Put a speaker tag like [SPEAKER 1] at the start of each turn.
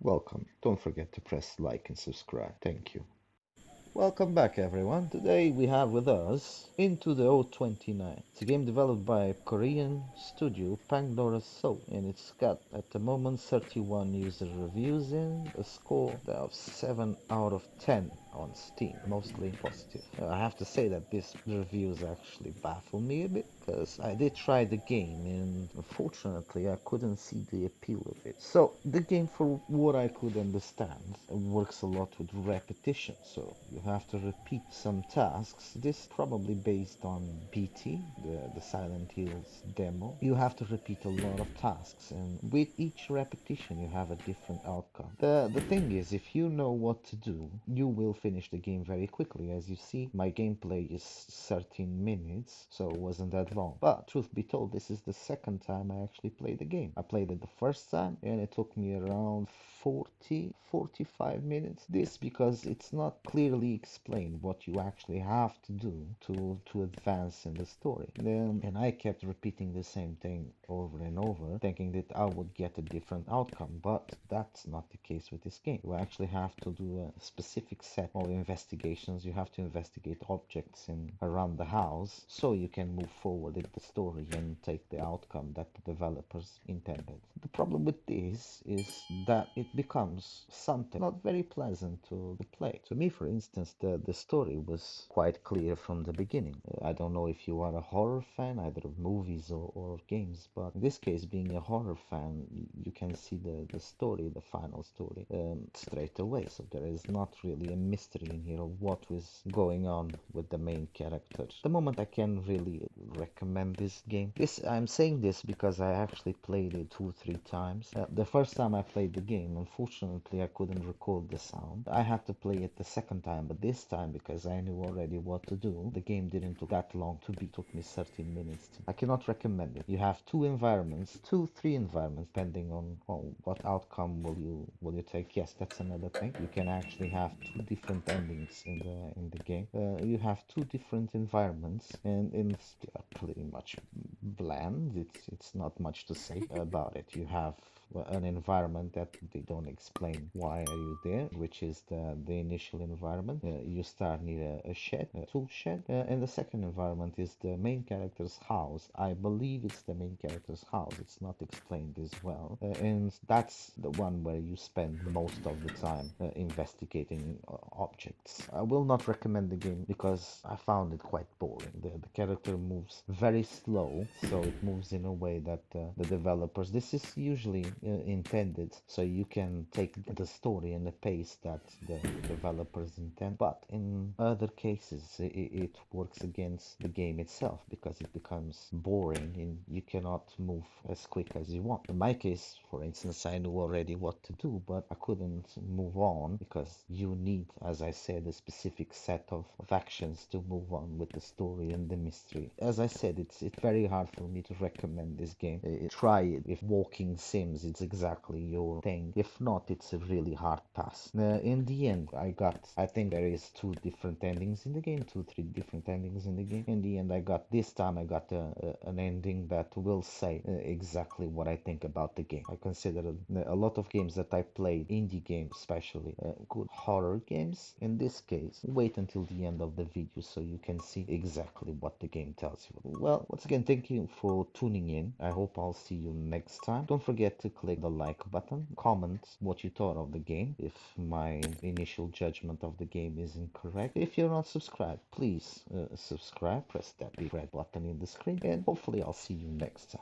[SPEAKER 1] welcome. Don't forget to press like and subscribe. Thank you. Welcome back everyone. Today we have with us Into the O29. It's a game developed by Korean studio Pandora's Soul, and it's got at the moment 31 user reviews and a score of 7 out of 10 on Steam, mostly positive. I have to say that these reviews actually baffle me a bit because I did try the game and unfortunately I couldn't see the appeal of it. So the game, for what I could understand, works a lot with repetition. So you have to repeat some tasks. This probably based on BT, the Silent Hills demo. You have to repeat a lot of tasks, and with each repetition you have a different outcome. The thing is, if you know what to do, you will finish the game very quickly. As you see, my gameplay is 13 minutes, so it wasn't that long. But truth be told, this is the second time I actually played the game. I played it the first time and it took me around 45 minutes. This because it's not clearly explained what you actually have to do to advance in the story. And I kept repeating the same thing over and over, thinking that I would get a different outcome, but that's not the case with this game. You actually have to do a specific set of investigations. You have to investigate objects in around the house so you can move forward in the story and take the outcome that the developers intended. The problem with this is that it becomes something not very pleasant to play. To me, for instance, the story was quite clear from the beginning. I don't know if you are a horror fan, either of movies or games, but in this case, being a horror fan, you can see the story, the final story, straight away. So there is not really a mystery in here of what was going on with the main character. At the moment, I can really recommend this game. I'm saying this because I actually played it 2-3 times. The first time I played the game, unfortunately, I couldn't record the sound. I had to play it the second time, but this time, because I knew already what to do, the game didn't take that long to beat. It took me 13 minutes. I cannot recommend it. You have two environments, three environments, depending on what outcome will you take. Yes, that's another thing. You can actually have two different endings in the game. You have two different environments, and it's pretty much bland. It's not much to say about it. You have an environment that they don't explain why are you there, which is the initial environment. You start near a shed, a tool shed, and the second environment is the main character's house. I believe it's the main character's house. It's not explained as well, and that's the one where you spend most of the time investigating objects. I will not recommend the game because I found it quite boring. The character moves very slow, so it moves in a way that the developers, this is usually intended so you can take the story and the pace that the developers intend, but in other cases it works against the game itself because it becomes boring and you cannot move as quick as you want. In my case, for instance, I knew already what to do, but I couldn't move on because you need, as I said, a specific set of actions to move on with the story and the mystery. As I said, it's very hard for me to recommend this game. Try it if walking sims it's exactly your thing. If not, it's a really hard pass. In the end, I think there is two different endings in the game, three different endings in the game. In the end, this time I got an ending that will say exactly what I think about the game. I consider a lot of games that I played, indie games especially, good horror games. In this case, wait until the end of the video so you can see exactly what the game tells you. Well, once again, thank you for tuning in. I hope I'll see you next time. Don't forget to click the like button, comment what you thought of the game if my initial judgment of the game is incorrect. If you're not subscribed, please subscribe, press that big red button in the screen, and hopefully I'll see you next time.